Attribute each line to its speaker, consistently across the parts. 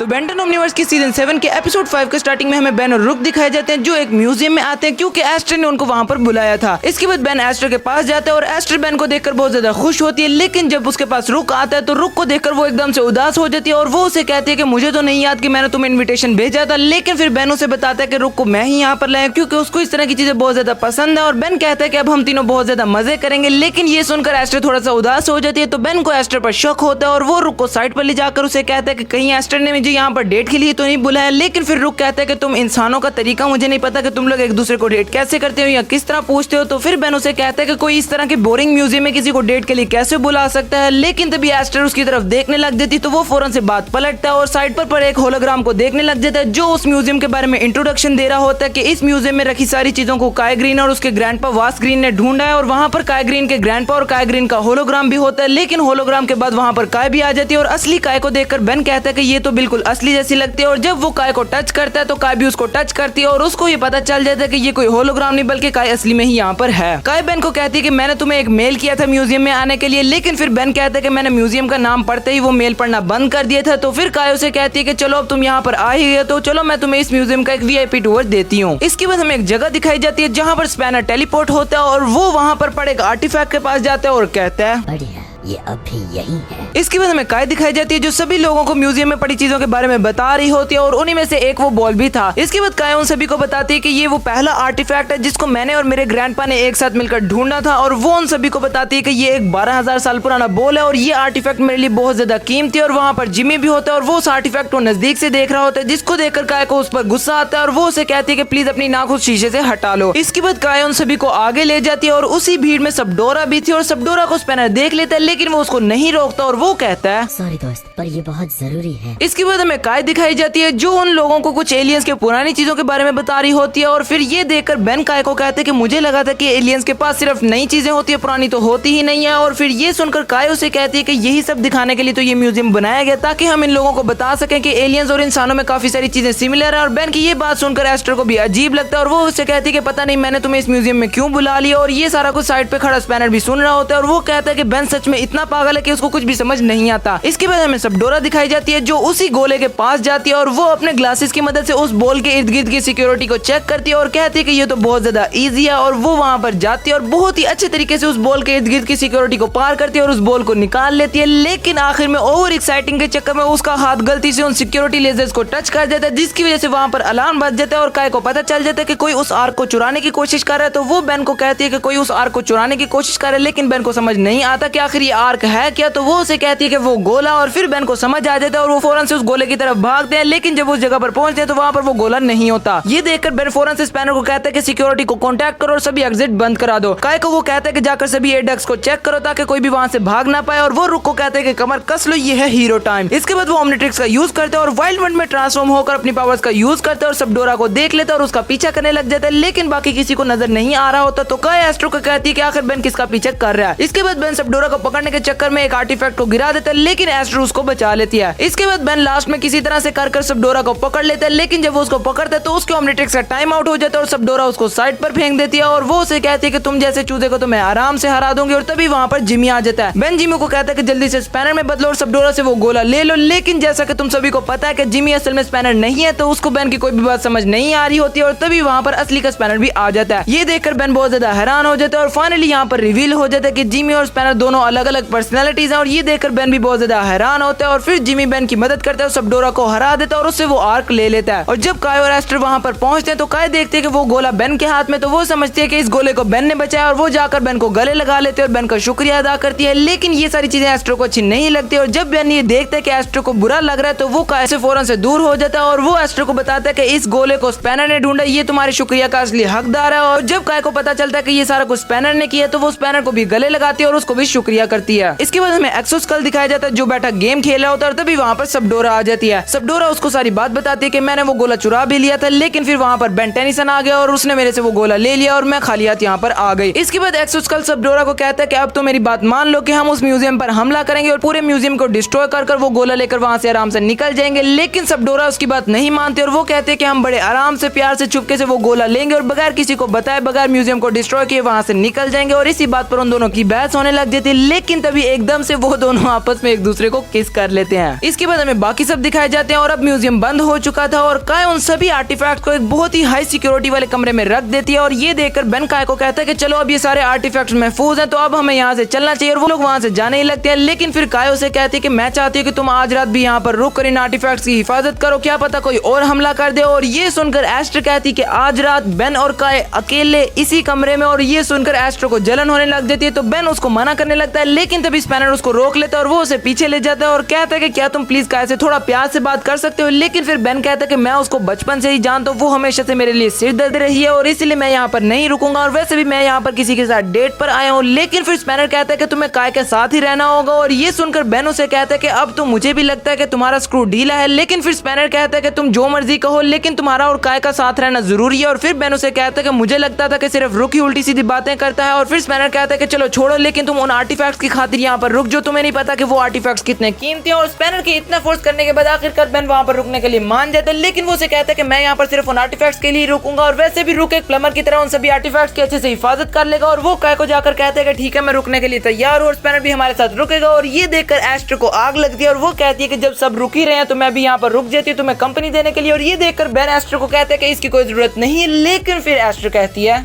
Speaker 1: तो Benton Omniverse की season 7 के एपिसोड 5 के स्टार्टिंग में हमें बेन और रुक दिखाए जाते हैं जो एक म्यूजियम में आते हैं क्योंकि एस्टर ने उनको वहाँ पर बुलाया था। इसके बाद बेन एस्टर के पास जाता है और एस्टर बेन को देखकर बहुत ज्यादा खुश होती है, लेकिन जब उसके पास रुक आता है तो रुक को देखकर वो एकदम से उदास हो जाती है और वो उसे कहती है कि मुझे तो नहीं याद कि मैंने तुम्हें इन्विटेशन भेजा था। लेकिन फिर बेन उसे बताता है कि रुक को मैं ही यहाँ पर लाया क्योंकि उसको इस तरह की चीजें बहुत ज्यादा पसंद है और बेन कहता है कि अब हम तीनों बहुत ज्यादा मजे करेंगे। लेकिन ये सुनकर एस्टर थोड़ा सा उदास हो जाती है तो बेन को एस्टर पर शक होता है और वो रुक को साइड पर ले जाकर उसे कहता है कि कहीं एस्टर ने मुझे यहाँ पर डेट के लिए तो नहीं बुलाया। लेकिन फिर रुक कहता है कि तुम इंसानों का तरीका मुझे नहीं पता कि तुम लोग एक दूसरे को डेट कैसे करते हो या किस तरह पूछते हो। तो फिर बेन उसे कहता है कि कोई इस तरह के बोरिंग म्यूजियम में किसी को डेट के लिए कैसे बुला सकता है। लेकिन तभी एस्टर उसकी तरफ देखने लग जाती तो वो फौरन से बात पलटता है और साइड पर एक होलोग्राम को देखने लग जाता है जो उस म्यूजियम के बारे में इंट्रोडक्शन दे रहा होता है कि इस म्यूजियम में रखी सारी चीजों को काय ग्रीन और उसके ग्रैंडपा वास ग्रीन ने ढूंढा है और वहाँ पर काय ग्रीन के ग्रैंडपा और काय ग्रीन का होलोग्राम भी होता है। लेकिन होलोग्राम के बाद वहाँ पर काय भी आ जाती है और असली काय को देखकर बेन कहता है कि ये तो बिल्कुल असली जैसी लगती है और जब वो काय को टच करता है तो काय भी उसको टच करती है और उसको ये पता चल जाता है कि ये कोई होलोग्राम नहीं बल्कि काय असली में ही यहाँ पर है। काय बेन को कहती है कि मैंने तुम्हें एक मेल किया था म्यूजियम में आने के लिए, लेकिन फिर बेन कहता है कि मैंने म्यूजियम का नाम पढ़ते ही वो मेल पढ़ना बंद कर दिया था। तो फिर काय उसे कहती है कि चलो अब तुम यहाँ पर आ ही गए तो चलो मैं तुम्हें इस म्यूजियम का एक VIP टूर देती हूँ। इसके बाद हमें एक जगह दिखाई जाती है जहाँ पर स्पैनर टेलीपोर्ट होता है और वो वहाँ पर पड़े एक आर्टिफैक्ट के पास जाता है और कहता है
Speaker 2: बढ़िया, ये अभी यही है।
Speaker 1: इसके बाद हमें काय दिखाई जाती है जो सभी लोगों को म्यूजियम में पड़ी चीजों के बारे में बता रही होती है और उन्हीं में से एक वो बॉल भी था। इसके बाद काय उन सभी को बताती है कि ये वो पहला आर्टिफैक्ट है जिसको मैंने और मेरे ग्रैंडपा ने एक साथ मिलकर ढूंढा था और वो उन सभी को बताती है कि ये एक 12,000 साल पुराना बॉल है और ये आर्टिफैक्ट मेरे लिए बहुत ज्यादा कीमती है। और वहाँ पर जिमी भी होता है और वो उस आर्टिफैक्ट को नजदीक से देख रहा होता है जिसको देखकर काय को उस पर गुस्सा आता है और वो उसे कहती है कि प्लीज अपनी नाक उस शीशे से हटा लो। इसके बाद काय उन सभी को आगे ले जाती है और उसी भीड़ में सबडोरा भी थी और सबडोरा को स्पैनर देख लेता है लेकिन वो उसको नहीं रोकता और वो कहता है
Speaker 2: सॉरी दोस्त, पर ये बहुत जरूरी है।
Speaker 1: इसके बाद हमें काय दिखाई जाती है जो उन लोगों को कुछ एलियंस के पुरानी चीजों के बारे में बता रही होती है और फिर ये देखकर बेन काय को कहते हैं कि मुझे लगा था कि एलियंस के पास सिर्फ नई चीजें होती है, पुरानी तो होती ही नहीं है। और फिर ये सुनकर काय उसे कहती है कि यही सब दिखाने के लिए तो ये म्यूजियम बनाया गया ताकि हम इन लोगों को बता सकें कि एलियंस और इंसानों में काफी सारी चीजें सिमिलर है। और बेन की ये बात सुनकर एस्टर को भी अजीब लगता है और वो उससे कहती है कि पता नहीं मैंने तुम्हें इस म्यूजियम में क्यों बुला लिया। और ये सारा कुछ साइड पे खड़ा स्पैनर भी सुन रहा होता है और वो कहता है कि बेन सच में इतना पागल है कि उसको कुछ भी समझ नहीं आता। इसके बाद हमें सबडोरा दिखाई जाती है जो उसी गोले के पास जाती है और वो अपने ग्लासेस की मदद से उस बॉल के इर्द गिर्द की सिक्योरिटी को चेक करती है और कहती है कि ये तो बहुत ज्यादा इजी है। और वो वहाँ पर जाती है और बहुत ही अच्छे तरीके से उस बॉल के इर्द गिर्द की सिक्योरिटी को पार करती है और उस बॉल को निकाल लेती है। लेकिन आखिर में ओवर एक्साइटिंग के चक्कर में उसका हाथ गलती से उन सिक्योरिटी लेजर्स को टच कर देता है जिसकी वजह से वहाँ पर अलार्म बज जाता है और काय को पता चल जाता है कि कोई उस आर्क को चुराने की कोशिश कर रहा है। तो वो बेन को कहती है कि कोई उस आर्क को चुराने की कोशिश कर रहा है, लेकिन बेन को समझ नहीं आता कि आखिर ये आर्क है क्या। तो वो उसे कहती है कि वो गोला, और फिर बेन को समझ आ जाता है और वो फौरन से उस गोले की तरफ भागते हैं। लेकिन जब उस जगह पर पहुंचते हैं तो वहाँ पर वो गोला नहीं होता। ये देखकर बेन फौरन से स्पैनर को कहता है कि सिक्योरिटी को कांटेक्ट करो और सभी एग्जिट बंद करा दो। काय को वो कहता है कि जाकर सभी एयर डक्ट्स को चेक करो ताकि कोई भी वहाँ से भाग ना पाए। और वो रुक को कहते हैं कि कमर कस लो, ये है हीरो टाइम। इसके बाद वो ओमनिट्रिक्स का यूज करते हैं और वाइल्ड वन में ट्रांसफॉर्म होकर अपनी पावर्स का यूज करते हैं और सबडोरा को देख लेते हैं और उसका पीछा करने लग जाता है। लेकिन बाकी किसी को नजर नहीं आ रहा होता तो काय एस्ट्रो को कहती है कि आखिर बेन किसका पीछा कर रहा है। इसके बाद बेन सबडोरा को पकड़ने के चक्कर में एक आर्टिफैक्ट को गिरा देता है लेकिन एस्ट्रो उसको बचा लेती है। इसके बाद बेन लास्ट में किसी तरह से कर सबडोरा को पकड़ लेता है, लेकिन जब वो उसको पकड़ता है तो उसके ओमनिट्रिक्स का टाइम आउट हो जाता है और सबडोरा उसको साइड पर फेंक देती है और वो उसे कहती है कि तुम जैसे चूजे को तो मैं आराम से हरा दूंगी। और तभी वहाँ पर जिमी आ जाता है। बेन जिमी को कहता है कि जल्दी से स्पैनर में बदलो और सबडोरा से वो गोला ले लो। लेकिन जैसा कि तुम सभी को पता है कि जिमी असल में स्पैनर नहीं है तो उसको बेन की कोई भी बात समझ नहीं आ रही होती है और तभी वहाँ पर असली का स्पैनर भी आ जाता है। ये देखकर बेन बहुत ज्यादा हैरान हो जाता है और फाइनली यहाँ पर रिवील हो जाता है कि जिमी और स्पैनर दोनों अलग अलग पर्सनैलिटीज हैं। और ये देखकर बेन भी बहुत ज्यादा हैरान होता है और फिर जिमी बेन की मदद करता है और सबडोरा को हरा देता है और उससे वो आर्क ले लेता है। और जब काय और एस्टर वहाँ पर पहुंचते हैं तो काय देखते हैं कि वो गोला बेन के हाथ में, तो वो समझती है कि इस गोले को बेन ने बचाया और वो जाकर बेन को गले लगा लेते हैं और बेन का शुक्रिया अदा करती है। लेकिन ये सारी चीजें एस्टर को अच्छी नहीं लगती और जब बेन ये देखता है कि एस्टर को बुरा लग रहा है तो वो काय से फौरन से दूर हो जाता है और वो एस्टर को बताता है कि इस गोले को स्पैनर ने ढूंढा, ये तुम्हारे शुक्रिया का असली हकदार है। और जब काय को पता चलता है कि ये सारा कुछ स्पैनर ने किया तो वो स्पैनर को भी गले लगाती है और उसको भी शुक्रिया करती है। इसके बाद हमें एक्सोस्कल दिखाया जाता है जो बैठा गेम खेल रहा होता है और तभी वहाँ पर सबडोरा आ जाती है। सबडोरा उसको सारी बात बताती है कि मैंने वो गोला चुरा भी लिया था, लेकिन फिर वहाँ पर बेन टेनिसन आ गया और उसने मेरे से वो गोला ले लिया और मैं खाली हाथ यहाँ पर आ गई। इसके बाद एक्सोस्कल सबडोरा को कहता है कि अब तो मेरी बात मान लो कि हम उस म्यूजियम पर हमला करेंगे और पूरे म्यूजियम को डिस्ट्रॉय कर वो गोला लेकर वहाँ से आराम से निकल जाएंगे। लेकिन सबडोरा उसकी बात नहीं मानते और वो कहते हैं कि हम बड़े आराम से प्यार से चुपके से वो गोला लेंगे और बगैर किसी को बताए बगैर म्यूजियम को डिस्ट्रॉय किए वहाँ से निकल जाएंगे। और इसी बात पर उन दोनों की बहस होने लग जाती है। लेकिन तभी एकदम से वो दोनों आपस में एक दूसरे को किस कर लेते हैं। इसके बाद हमें बाकी सब दिखाए जाते हैं और अब म्यूजियम बंद हो चुका था और काय उन सभी आर्टिफैक्ट को एक बहुत ही हाई सिक्योरिटी वाले कमरे में रख देती है और ये देखकर बेन काय को कहता है कि चलो अब ये सारे आर्टिफैक्ट महफूज हैं तो अब हमें यहाँ से चलना चाहिए और वो लोग वहाँ से जाने ही लगते हैं। लेकिन फिर काय उसे कहती है कि मैं चाहती हूँ कि तुम आज रात भी यहाँ पर रुक कर इन आर्टिफैक्ट्स की हिफाजत करो, क्या पता कोई और हमला कर दे। और ये सुनकर एस्टर कहती है कि आज रात बेन और काय अकेले इसी कमरे में, और ये सुनकर एस्टर को जलन होने लग जाती है तो बेन उसको मना करने लगता है। लेकिन तभी स्पैनर उसको रोक लेता है और वो उसे पीछे ले जाता है और कहता है कि क्या तुम प्लीज काय से थोड़ा प्यार से बात कर सकते हो। लेकिन फिर बेन कहता है कि मैं उसको बचपन से ही जानता हूँ, वो हमेशा से मेरे लिए सिर दर्द रही है और इसलिए मैं यहाँ पर नहीं रुकूंगा और वैसे भी मैं यहाँ पर किसी के साथ डेट पर आया हूँ। लेकिन फिर स्पैनर कहता है कि तुम्हें काय के साथ ही रहना होगा और ये सुनकर बेन उसे कहता है कि अब तो मुझे भी लगता है कि तुम्हारा स्क्रू ढीला है। लेकिन फिर स्पैनर कहता है कि तुम जो मर्जी कहो लेकिन तुम्हारा और काय का साथ रहना जरूरी है। और फिर बेन उसे कहता है कि मुझे लगता था कि सिर्फ रुक ही उल्टी सीधी बातें करता है। और फिर स्पैनर कहता है कि चलो छोड़ो लेकिन तुम उन आर्टिफैक्ट्स की खातिर यहाँ पर रुक, जो तुम्हें नहीं पता कि वो आर्टिफैक्ट्स कितने कीमती हैं। और स्पैनर के इतना फोर्स करने के बाद आखिरकार बेन वहाँ पर रुकने के लिए मान जाता है। लेकिन वो उसे कहता है कि मैं यहाँ पर सिर्फ उन आर्टिफैक्ट्स के लिए रुकूंगा और वैसे भी रुक एक प्लम्बर की तरह उन सभी आर्टिफैक्ट्स की अच्छे से हिफाजत कर लेगा। और वो काय को जाकर कहता है कि ठीक है मैं रुकने के लिए तैयार हूँ और स्पैनर भी हमारे साथ रुकेगा। और ये देखकर एस्टर को आग लगती है और वो कहती है कि जब सब रुक ही रहे हैं तो मैं भी यहाँ पर रुक जाती हूँ तुम्हें कंपनी देने के लिए। और ये देखकर बेन एस्टर को कहता है कि इसकी कोई जरूरत नहीं है। लेकिन फिर एस्टर कहती है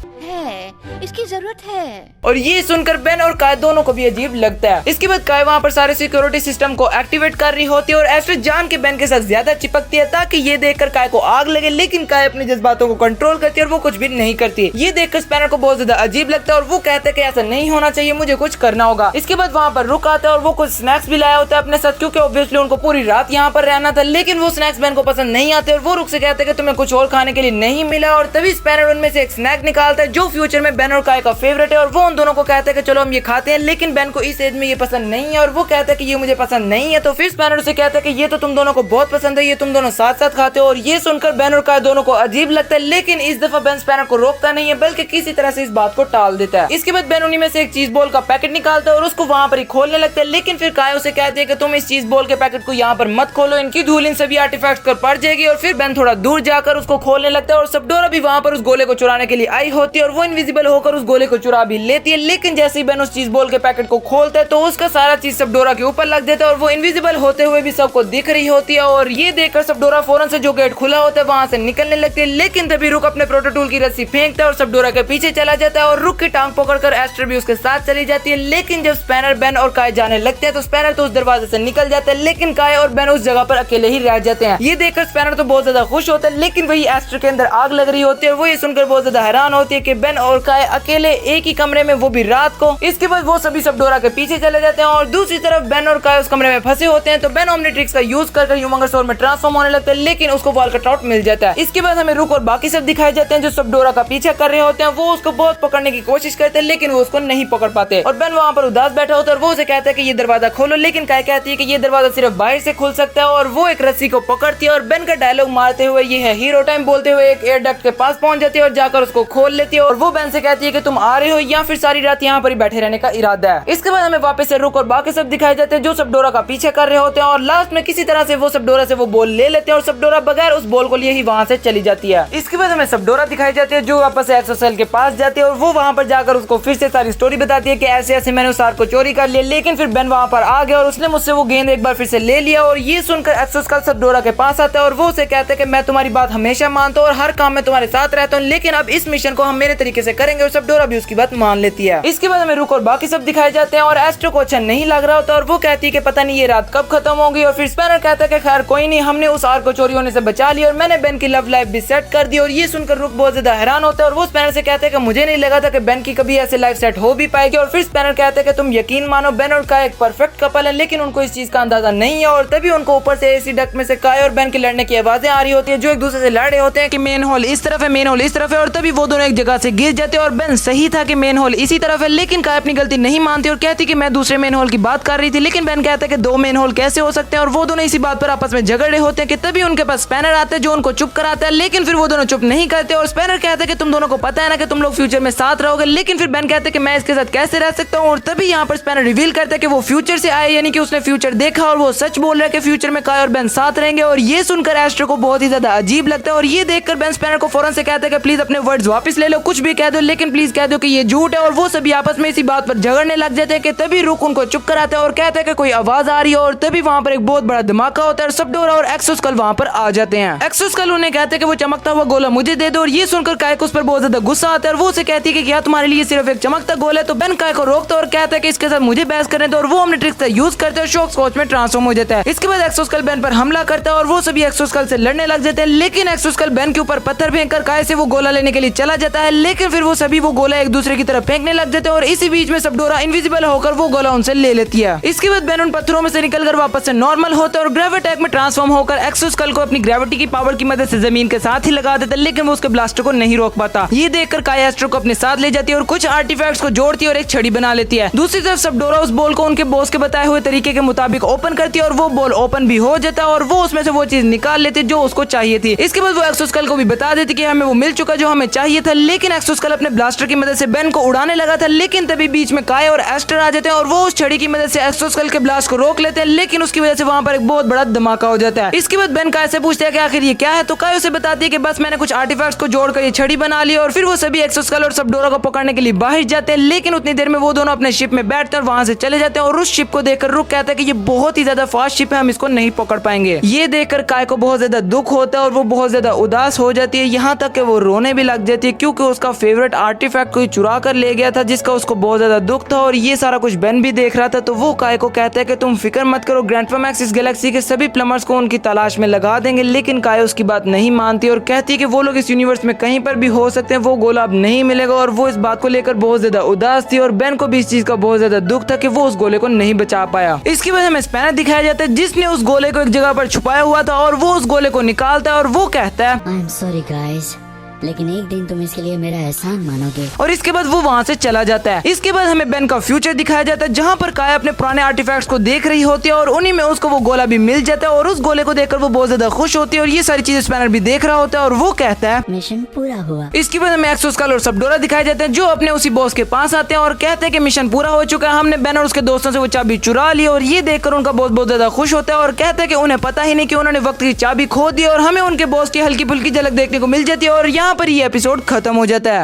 Speaker 3: इसकी जरूरत है।
Speaker 1: और ये सुनकर बेन और काय दोनों को भी अजीब लगता है। इसके बाद काय वहाँ पर सारे सिक्योरिटी सिस्टम को एक्टिवेट कर रही होती है और एस्टर जान के बेन के साथ ज्यादा चिपकती है ताकि ये देखकर काय को आग लगे। लेकिन काय अपने जज्बातों को कंट्रोल करती है और वो कुछ भी नहीं करती। ये देखकर स्पैनर को बहुत ज्यादा अजीब लगता है और वो कहता है कि ऐसा नहीं होना चाहिए, मुझे कुछ करना होगा। इसके बाद वहाँ पर रुक आता है और वो कुछ स्नैक्स भी लाया होता है अपने साथ क्योंकि ऑब्वियसली उनको पूरी रात यहाँ पर रहना था। लेकिन वो स्नैक्स बेन को पसंद नहीं आते और वो रुक से कहते हैं कि तुम्हें कुछ और खाने के लिए नहीं मिला। और तभी स्पैनर उनमें से एक स्नैक निकालता है जो फ्यूचर में बेन और काय का फेवरेट है और वो उन दोनों को कहता है कि चलो हम ये खाते हैं। लेकिन बेन को इस एज में ये पसंद नहीं है और वो कहता है कि ये मुझे पसंद नहीं है। तो फिर स्पैनर से कहता है कि ये तो तुम दोनों को बहुत पसंद है, ये तुम दोनों साथ साथ खाते हो। और ये सुनकर बेन और काय दोनों को अजीब लगता है। लेकिन इस दफा बेन स्पैनर को रोकता नहीं है बल्कि किसी तरह से इस बात को टाल देता है। इसके बाद बेन उन्हीं में से एक चीज बॉल का पैकेट निकालता है और उसको वहाँ पर ही खोलने लगता है। लेकिन फिर काय उसे कहती है कि तुम इस चीज बॉल के पैकेट को यहाँ पर मत खोलो, इनकी धूल इन सभी आर्टिफैक्ट्स पर पड़ जाएगी। और फिर बेन थोड़ा दूर जाकर उसको खोलने लगता है और सबडोरा भी वहाँ पर उस गोले को चुराने के लिए आई होती है और वो इनविजिबल होकर उस गोले को चुरा भी लेती है। लेकिन जैसे ही बेन उस चीज बॉल के पैकेट को खोलता है तो उसका सारा चीज सबडोरा के ऊपर लग जाता है और वो इनविजिबल होते हुए भी सबको दिख रही होती है। और ये देखकर सबडोरा फौरन से जो गेट खुला होता है वहाँ से निकलने लगती है। लेकिन तभी रुक अपने प्रोटोटूल की रस्सी फेंकता है और सबडोरा के पीछे चला जाता है और रुक की टांग पकड़कर एस्टर भी उसके साथ चली जाती है। लेकिन जब स्पैनर, बेन और काय जाने लगते हैं तो स्पैनर तो उस दरवाजे से निकल जाता है लेकिन काय और बेन उस जगह पर अकेले ही रह जाते हैं। ये देखकर स्पैनर तो बहुत ज्यादा खुश होता है लेकिन वही एस्टर के अंदर आग लग रही होती है। वो ये सुनकर बहुत ज्यादा हैरान होती है कि बेन और काय अकेले एक ही कमरे में, वो भी रात को। इसके बाद वो सभी सबडोरा के पीछे चले जाते हैं और दूसरी तरफ बेन और काय उस कमरे में फंसे होते हैं। तो बेन ओमनीट्रिक्स का यूज कर ह्यूमंगरसौर में ट्रांसफॉर्म होने लगता है लेकिन उसको वॉल कट आउट मिल जाता है। इसके बाद हमें रुक और बाकी सब दिखाए जाते हैं जो सबडोरा का पीछा कर रहे होते हैं। वो उसको बहुत पकड़ने की कोशिश करते हैं लेकिन वो उसको नहीं पकड़ पाते और बेन वहाँ पर उदास बैठा होता है और वो उसे कहता है कि ये दरवाजा खोलो। लेकिन काय कहती है कि ये दरवाजा सिर्फ बाहर से खुल सकता है और वो एक रस्सी को पकड़ती है और बेन का डायलॉग मारते हुए ये है हीरो टाइम बोलते हुए एक एयर डक्ट के पास पहुंच जाती है और जाकर उसको खोल लेती है। और वो बेन से कहती है कि तुम आ रहे हो या फिर सारी रात यहाँ पर ही बैठे रहने का इरादा है। इसके बाद हमें वापस से रुक और बाकी सब दिखाए जाते हैं जो सबडोरा का पीछे कर रहे होते हैं और लास्ट में किसी तरह से वो सबडोरा से वो बॉल ले लेते हैं और सबडोरा बगैर उस बॉल को लिए ही वहाँ से चली जाती है। इसके बाद हमें सबडोरा दिखाई जाती है जो वापस से एक्सोसेल के पास जाती है और वो वहाँ पर जाकर उसको फिर से सारी स्टोरी बताती है कि ऐसे ऐसे मैंने उस आर को चोरी कर लिया। लेकिन फिर बेन वहाँ पर आ गया और उसने मुझसे वो गेंद एक बार फिर से ले लिया। और ये सुनकर एक्सोस्केल सबडोरा के पास आता है और वो उसे कहते हैं कि मैं तुम्हारी बात हमेशा मानता हूँ और हर काम में तुम्हारे साथ रहता हूँ, लेकिन अब इस मिशन को हम मेरे तरीके से करेंगे। और सबडोरा भी उसकी बात मान लेती है। इसके बाद हमें रुक और बाकी सब दिखाए जाते हैं और एस्टर को अच्छा नहीं लग रहा होता और वो कहती है कि पता नहीं ये रात कब खत्म होगी। और फिर स्पैनर कहता है कि खैर कोई नहीं, हमने उस आर को चोरी होने से बचा लिया और मैंने बेन की लव लाइफ भी सेट कर दी। और ये सुनकर रुक बहुत ज्यादा हैरान होता है और वो स्पैनर से कहते हैं कि मुझे नहीं लगा था कि बेन की कभी ऐसे लाइफ सेट हो भी पाएगी। और फिर स्पैनर कहते हैं कि तुम यकीन मानो बेन और काय एक परफेक्ट कपल है, लेकिन उनको इस चीज का अंदाजा नहीं है। और तभी उनको ऊपर से एसी डक्ट में से काय और बेन के लड़ने की आवाजें आ रही होती है जो एक दूसरे से लड़ रहे होते हैं कि मेन हॉल इस तरफ है, मेन हॉल इस तरफ है। और तभी वो दोनों एक जगह से गिर जाते हैं और बेन सही था कि मेन हॉल इसी तरफ है, लेकिन काय अपनी गलती नहीं मानती और कहती कि मैं दूसरे मेन हॉल की बात कर रही थी। लेकिन बेन कहता है कि दो मेन हॉल कैसे हो सकते हैं और वो दोनों इसी बात पर आपस में झगड़ रहे होते हैं कि तभी उनके पास स्पैनर आते हैं जो उनको चुप कराता है। लेकिन फिर वो दोनों चुप नहीं करते और स्पैनर कहता है कि तुम दोनों को पता है ना कि तुम लोग फ्यूचर में साथ रहोगे। लेकिन फिर बेन कहते हैं कि मैं इसके साथ कैसे रह सकता हूँ। और तभी यहाँ पर स्पैनर रिवील करता है कि वो फ्यूचर से आए, यानी कि उसने फ्यूचर देखा और वो सच बोल रहा है कि फ्यूचर में काय और बेन साथ रहेंगे। और ये सुनकर एस्टर को बहुत ही ज्यादा अजीब लगता है और ये देखकर बेन स्पैनर को फौरन से कहता है कि प्लीज अपने वर्ड्स वापस ले लो, कुछ भी कह दो। लेकिन प्लीज कह दो कि ये झूठ है। और वो सभी आपस में इसी बात पर झगड़ने लग जाते हैं कि तभी रुक उनको चुप कराते हैं और कहते हैं कि कोई आवाज आ रही है। और तभी वहाँ पर एक बहुत बड़ा धमाका होता है और सबडोरा और एक्सोस्केल वहाँ पर आ जाते हैं। एक्सोस्केल उन्हें कहते हैं कि वो चमकता हुआ गोला मुझे दे दो। और ये सुनकर काइको उस पर बहुत ज्यादा गुस्सा आता है और वो उसे कहती है कि क्या तुम्हारे लिए सिर्फ एक चमकता गोला है। तो बेन काइको रोकता है और कहता है कि इसके साथ मुझे बहस करने दो। और वो अपने ट्रिक्स का यूज करते हैं और शॉक स्कॉच में ट्रांसफॉर्म हो जाता है। इसके बाद एक्सोस्केल बेन पर हमला करता है और वो सभी एक्सोस्केल से लड़ने लग जाते हैं। लेकिन एक्सोस्केल बेन के ऊपर पत्थर फेंककर काय से वो गोला लेने के लिए चला जाता है। लेकिन फिर वो सभी वो गोला एक दूसरे की तरफ फेंकने लग जाते हैं और इसी बीच में सबडोरा इनविजिबल होकर वो गोला उनसे ले लेती है। इसके बाद बेन उन पत्थरों में से निकलकर वापस से नॉर्मल होता है और ग्रेविटैक में ट्रांसफॉर्म होकर एक्सोस्केल को अपनी ग्रेविटी की पावर की मदद से जमीन के साथ ही लगा देता है। लेकिन वो उसके ब्लास्टर को नहीं रोक पाता। ये देखकर काय एस्ट्रो को अपने साथ ले जाती है और कुछ आर्टिफैक्ट्स को जोड़ती है और एक छड़ी बना लेती है। दूसरी तरफ सबडोरा उस बॉल को उनके बॉस के बताए हुए तरीके के मुताबिक ओपन करती है और वो बॉल ओपन भी हो जाता है और वो उसमें से वो चीज निकाल लेती है जो उसको चाहिए थी। इसके बाद वो एक्सोस्केल को भी बता देती कि हमें वो मिल चुका जो हमें चाहिए था। लेकिन एक्सोस्केल अपने ब्लास्टर की मदद से बेन को उड़ाने लगा था। लेकिन तभी बीच में काय और एस्टर आ जाते हैं और वो उस छड़ी की मदद से एक्सोस्केल के ब्लास्ट को रोक लेते हैं। लेकिन उसकी वजह से वहाँ पर एक बहुत बड़ा धमाका हो जाता है। इसके बाद बेन काय से पूछते हैं कि आखिर ये क्या है। तो काय उसे बताती है कि बस मैंने कुछ आर्टिफैक्ट्स को जोड़कर ये छड़ी बना ली। और फिर वो सभी एक्सोस्केल और सबडोरा को पकड़ने के लिए बाहर जाते हैं। लेकिन उतनी देर में वो दोनों अपने शिप में बैठते हैं और वहाँ से चले जाते हैं। और उस शिप को देखकर रुक कहता है कि ये बहुत ही ज्यादा फास्ट शिप है, हम इसको नहीं पकड़ पाएंगे। ये देखकर काय को बहुत ज्यादा दुख होता है और वो बहुत ज्यादा उदास हो जाती है, यहाँ तक कि वो रोने भी लग जाती है क्योंकि उसका फेवरेट आर्टिफैक्ट कोई चुरा कर ले गया था जिसका उसको बहुत ज्यादा दुख था। और ये सारा कुछ बेन भी देख रहा था। तो वो काय को कहता है कि तुम फिक्र मत करो, ग्रैंडपा मैक्स इस गैलेक्सी के सभी प्लम्बर्स को उनकी तलाश में लगा देंगे। लेकिन काय उसकी बात नहीं मानती और कहती है कि वो लोग इस यूनिवर्स में कहीं पर भी हो सकते हैं, वो गोला अब नहीं मिलेगा। और वो इस बात को लेकर बहुत ज्यादा उदास थी और बेन को भी इस चीज का बहुत ज्यादा दुख था कि वो उस गोले को नहीं बचा पाया। इसके बाद हमें स्पैनर दिखाया जाता है जिसने उस गोले को एक जगह पर छुपाया हुआ था और वो उस गोले को निकालता है और वो कहता है
Speaker 2: आई एम सॉरी गाइस, लेकिन एक दिन तुम इसके लिए मेरा एहसान मानोगे।
Speaker 1: और इसके बाद वो वहाँ से चला जाता है। इसके बाद हमें बेन का फ्यूचर दिखाया जाता है जहाँ पर काय अपने पुराने आर्टिफैक्ट्स को देख रही होती है और उन्हीं में उसको वो गोला भी मिल जाता है। और उस गोले को देखकर वो बहुत ज्यादा खुश होती है और ये सारी चीजें स्पैनर भी देख रहा होता है और वो कहता है
Speaker 2: मिशन पूरा हुआ।
Speaker 1: इसके बाद हमें एक्सोस्केल और सबडोरा दिखाए जाते हैं जो अपने उसी बॉस के पास आते हैं और कहते हैं कि मिशन पूरा हो चुका है, हमने बेन और उसके दोस्तों से वो चाबी चुरा ली। और ये देखकर उनका बॉस बहुत ज्यादा खुश होता है और कहते हैं कि उन्हें पता ही नहीं कि उन्होंने वक्त की चाबी खो दी। और हमें उनके बॉस की हल्की फुल्की झलक देखने को मिल जाती है और यहाँ पर ये एपिसोड खत्म हो जाता है।